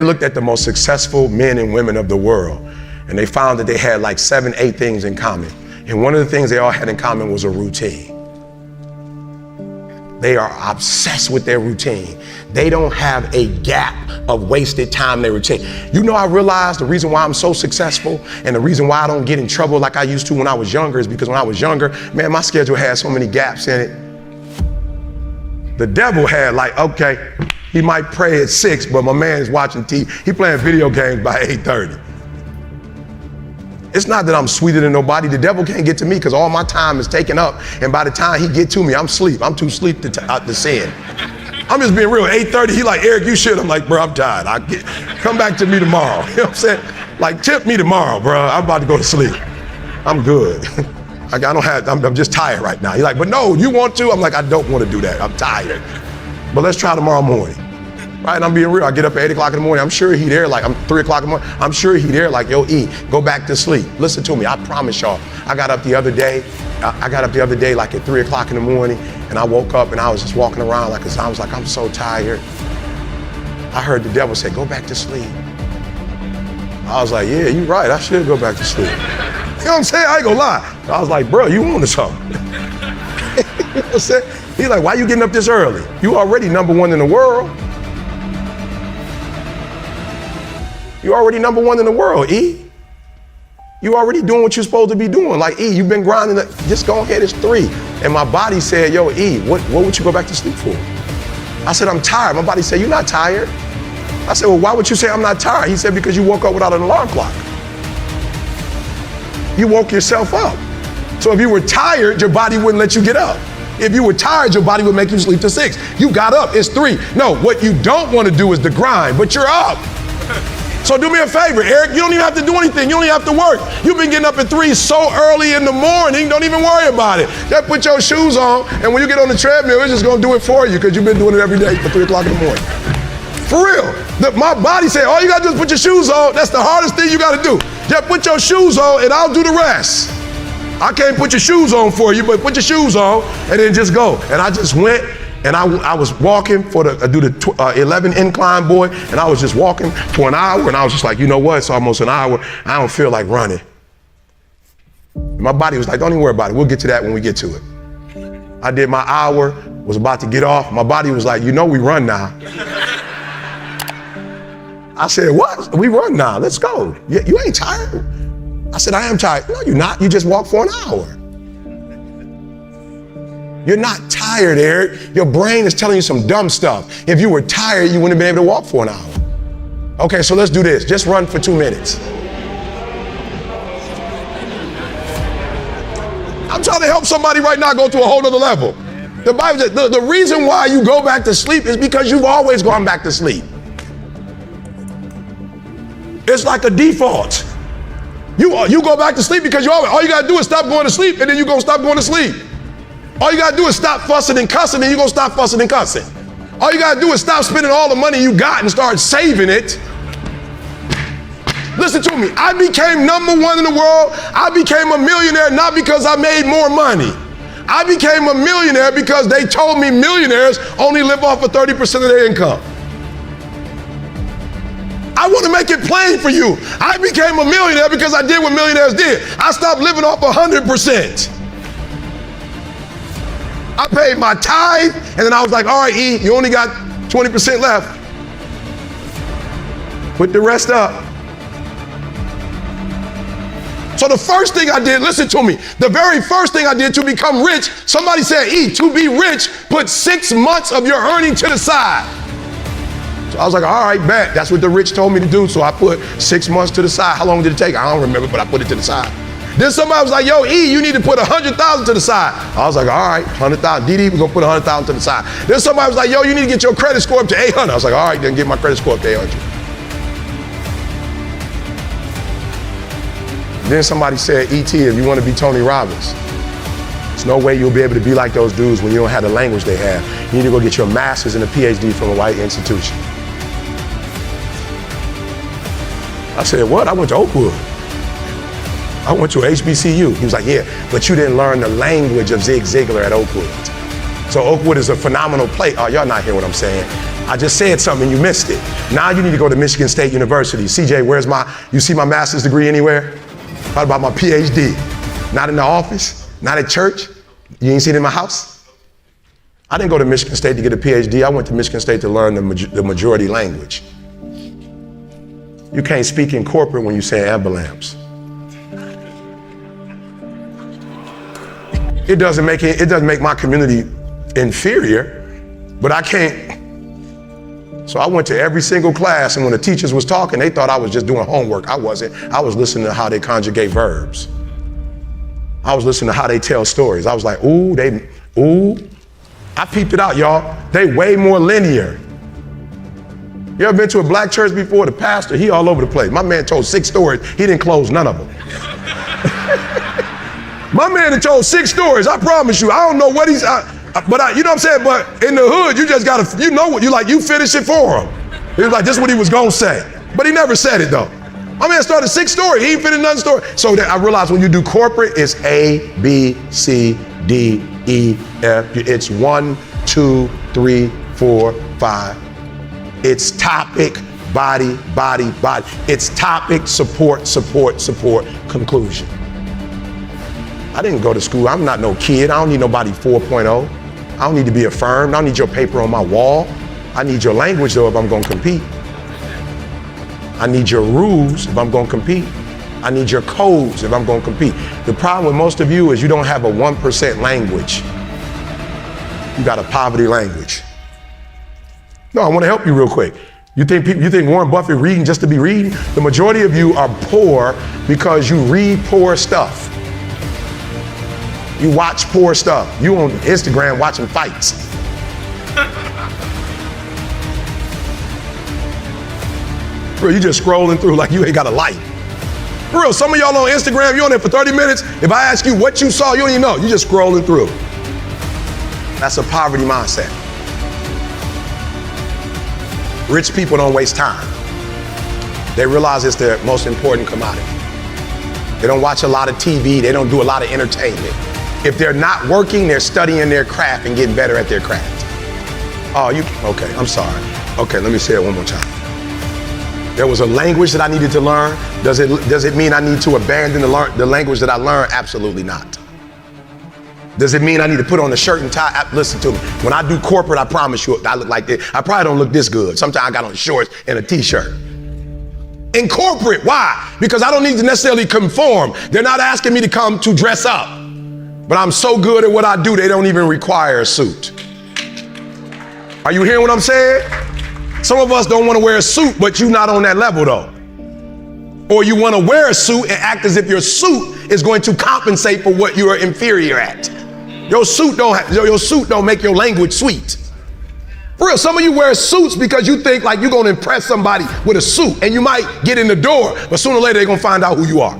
looked at the most successful men and women of the world, and they found that they had like 7, 8 things in common. And one of the things they all had in common was a routine. They are obsessed with their routine. They don't have a gap of wasted time in their routine. You know, I realized the reason why I'm so successful and the reason why I don't get in trouble like I used to when I was younger is because when I was younger, man, my schedule had so many gaps in it. The devil had like, okay, he might pray at 6, but my man is watching TV. He playing video games by 8:30. It's not that I'm sweeter than nobody. The devil can't get to me because all my time is taken up. And by the time he get to me, I'm asleep. I'm too asleep to sin. I'm just being real. 8:30, he like, Eric, you should. I'm like, bro, I'm tired. Come back to me tomorrow. You know what I'm saying? Like, tip me tomorrow, bro. I'm about to go to sleep. I'm good. I'm just tired right now. He's like, but no, you want to? I'm like, I don't want to do that. I'm tired. But let's try tomorrow morning. Right, and I'm being real. I get up at 8 o'clock in the morning. I'm sure he there like, I'm 3 o'clock in the morning. I'm sure he there like, yo, E, go back to sleep. Listen to me, I promise y'all. I got up the other day like at 3 o'clock in the morning, and I woke up and I was just walking around like, I was like, I'm so tired. I heard the devil say, go back to sleep. I was like, yeah, you're right. I should go back to sleep. You know what I'm saying? I ain't gonna lie. I was like, bro, you on to something. You know what I'm saying? He's like, why you getting up this early? You already #1 in the world. You already #1 in the world, E. You already doing what you're supposed to be doing. Like, E, you've been grinding, just go ahead, it's 3. And my body said, yo, E, what would you go back to sleep for? I said, I'm tired. My body said, you're not tired. I said, well, why would you say I'm not tired? He said, because you woke up without an alarm clock. You woke yourself up. So if you were tired, your body wouldn't let you get up. If you were tired, your body would make you sleep to 6. You got up, it's 3. No, what you don't want to do is the grind, but you're up. So do me a favor, Eric, you don't even have to do anything. You don't even have to work. You've been getting up at 3 so early in the morning, don't even worry about it. Just put your shoes on, and when you get on the treadmill, it's just gonna do it for you because you've been doing it every day for 3 o'clock in the morning. For real. My body said, all you gotta do is put your shoes on. That's the hardest thing you gotta do. Just put your shoes on and I'll do the rest. I can't put your shoes on for you, but put your shoes on and then just go. And I just went. And I was walking do the 11 incline, boy, and I was just walking for an hour, and I was just like, you know what, it's almost an hour, I don't feel like running. My body was like, don't even worry about it, we'll get to that when we get to it. I did my hour, was about to get off, my body was like, you know we run now. I said, what? We run now, let's go. You ain't tired? I said, I am tired. No, you're not, you just walked for an hour. You're not tired, Eric. Your brain is telling you some dumb stuff. If you were tired, you wouldn't have been able to walk for an hour. Okay, so let's do this. Just run for 2 minutes. I'm trying to help somebody right now go to a whole other level. The Bible says the reason why you go back to sleep is because you've always gone back to sleep. It's like a default. You go back to sleep because all you gotta do is stop going to sleep, and then you're gonna stop going to sleep. All you gotta do is stop fussing and cussing, and you're gonna stop fussing and cussing. All you gotta do is stop spending all the money you got and start saving it. Listen to me, I became #1 in the world. I became a millionaire not because I made more money. I became a millionaire because they told me millionaires only live off of 30% of their income. I want to make it plain for you. I became a millionaire because I did what millionaires did. I stopped living off 100%. I paid my tithe, and then I was like, all right, E, you only got 20% left. Put the rest up. So the first thing I did, listen to me, the very first thing I did to become rich, somebody said, E, to be rich, put 6 months of your earning to the side. So I was like, all right, bet. That's what the rich told me to do, so I put 6 months to the side. How long did it take? I don't remember, but I put it to the side. Then somebody was like, yo, E, you need to put 100,000 to the side. I was like, all right, 100,000. DD, we're gonna put 100,000 to the side. Then somebody was like, yo, you need to get your credit score up to 800. I was like, all right, then get my credit score up to 800. Then somebody said, ET, if you want to be Tony Robbins, there's no way you'll be able to be like those dudes when you don't have the language they have. You need to go get your master's and a PhD from a white institution. I said, what? I went to Oakwood. I went to HBCU. He was like, yeah, but you didn't learn the language of Zig Ziglar at Oakwood. So Oakwood is a phenomenal place. Oh, y'all not hearing what I'm saying. I just said something and you missed it. Now you need to go to Michigan State University. CJ, you see my master's degree anywhere? What about my PhD? Not in the office, not at church. You ain't seen it in my house? I didn't go to Michigan State to get a PhD. I went to Michigan State to learn the majority language. You can't speak in corporate when you say ambulance. It doesn't make my community inferior, but I can't. So I went to every single class, and when the teachers was talking, they thought I was just doing homework. I wasn't. I was listening to how they conjugate verbs. I was listening to how they tell stories. I was like, ooh. I peeped it out, y'all. They way more linear. You ever been to a black church before? The pastor, he all over the place. My man told 6 stories. He didn't close none of them. My man had told 6 stories. I promise you. I don't know what you know what I'm saying? But in the hood, you just gotta, you know what, you finish it for him. He was like, this is what he was gonna say. But he never said it though. My man started 6 stories. He ain't finished none story. So that I realized when you do corporate, it's A, B, C, D, E, F. It's 1, 2, 3, 4, 5. It's topic, body. It's topic, support, conclusion. I didn't go to school. I'm not no kid. I don't need nobody 4.0. I don't need to be affirmed. I don't need your paper on my wall. I need your language though if I'm gonna compete. I need your rules if I'm gonna compete. I need your codes if I'm gonna compete. The problem with most of you is you don't have a 1% language. You got a poverty language. No, I wanna help you real quick. You think Warren Buffett reading just to be reading? The majority of you are poor because you read poor stuff. You watch poor stuff. You on Instagram watching fights. Bro, you just scrolling through like you ain't got a life. For real, some of y'all on Instagram, you on there for 30 minutes. If I ask you what you saw, you don't even know. You just scrolling through. That's a poverty mindset. Rich people don't waste time. They realize it's their most important commodity. They don't watch a lot of TV. They don't do a lot of entertainment. If they're not working, they're studying their craft and getting better at their craft. Okay, I'm sorry. Okay, let me say it one more time. There was a language that I needed to learn. Does it mean I need to abandon the language that I learned? Absolutely not. Does it mean I need to put on a shirt and tie? Listen to me. When I do corporate, I promise you, I look like this. I probably don't look this good. Sometimes I got on shorts and a t-shirt. In corporate, why? Because I don't need to necessarily conform. They're not asking me to come to dress up. But I'm so good at what I do, they don't even require a suit. Are you hearing what I'm saying? Some of us don't want to wear a suit, but you're not on that level though. Or you want to wear a suit and act as if your suit is going to compensate for what you are inferior at. Your suit don't make your language sweet. For real, some of you wear suits because you think like you're going to impress somebody with a suit, and you might get in the door, but sooner or later they're going to find out who you are.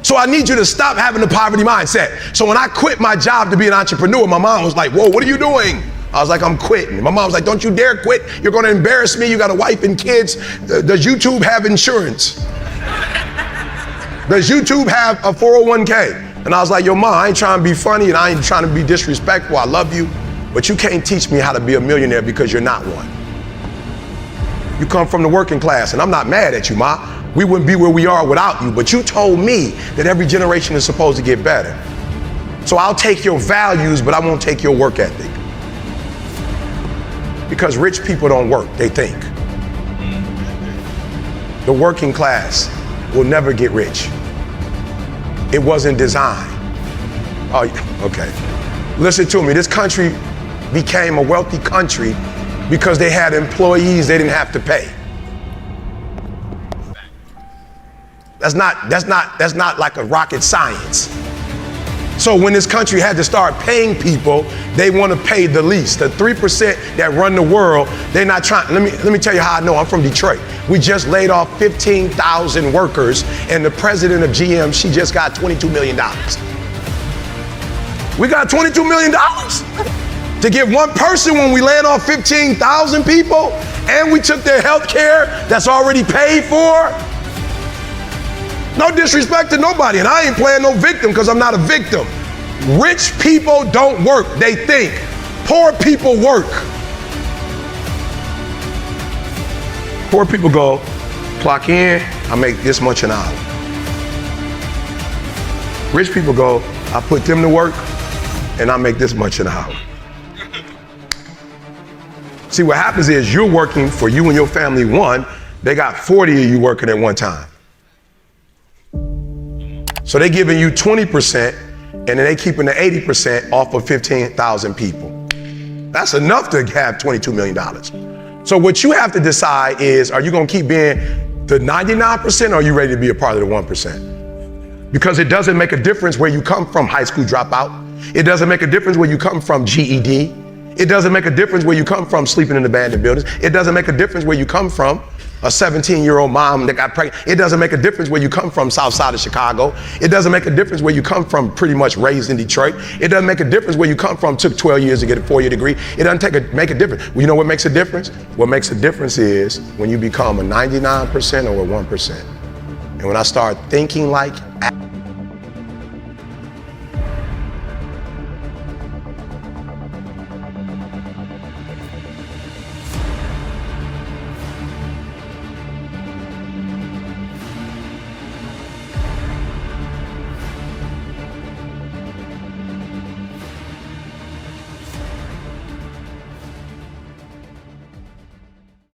So I need you to stop having the poverty mindset. So when I quit my job to be an entrepreneur, my mom was like, whoa, what are you doing? I was like, I'm quitting. My mom was like, don't you dare quit. You're going to embarrass me. You got a wife and kids. Does YouTube have insurance? Does YouTube have a 401k? And I was like, yo, mom, I ain't trying to be funny and I ain't trying to be disrespectful. I love you, but you can't teach me how to be a millionaire because you're not one. You come from the working class, and I'm not mad at you, ma. We wouldn't be where we are without you, but you told me that every generation is supposed to get better. So I'll take your values, but I won't take your work ethic. Because rich people don't work, they think. The working class will never get rich. It wasn't designed. Oh, okay. Listen to me, this country became a wealthy country because they had employees they didn't have to pay. That's not like a rocket science. So when this country had to start paying people, they want to pay the least. The 3% that run the world, they're not trying. Let me tell you how I know. I'm from Detroit. We just laid off 15,000 workers, and the president of GM, she just got $22 million. We got $22 million to give one person when we laid off 15,000 people, and we took their health care that's already paid for. No disrespect to nobody, and I ain't playing no victim because I'm not a victim. Rich people don't work, they think. Poor people work. Poor people go, clock in, I make this much an hour. Rich people go, I put them to work and I make this much an hour. See, what happens is you're working for you and your family one, they got 40 of you working at one time. So they're giving you 20% and then they keeping the 80% off of 15,000 people. That's enough to have $22 million. So what you have to decide is, are you gonna keep being the 99% or are you ready to be a part of the 1%? Because it doesn't make a difference where you come from, high school dropout. It doesn't make a difference where you come from, GED. It doesn't make a difference where you come from, sleeping in abandoned buildings. It doesn't make a difference where you come from, a 17-year-old mom that got pregnant. It doesn't make a difference where you come from, south side of Chicago. It doesn't make a difference where you come from, pretty much raised in Detroit. It doesn't make a difference where you come from, took 12 years to get a 4-year degree. It doesn't make a difference. Well, you know what makes a difference? What makes a difference is when you become a 99% or a 1%. And when I start thinking like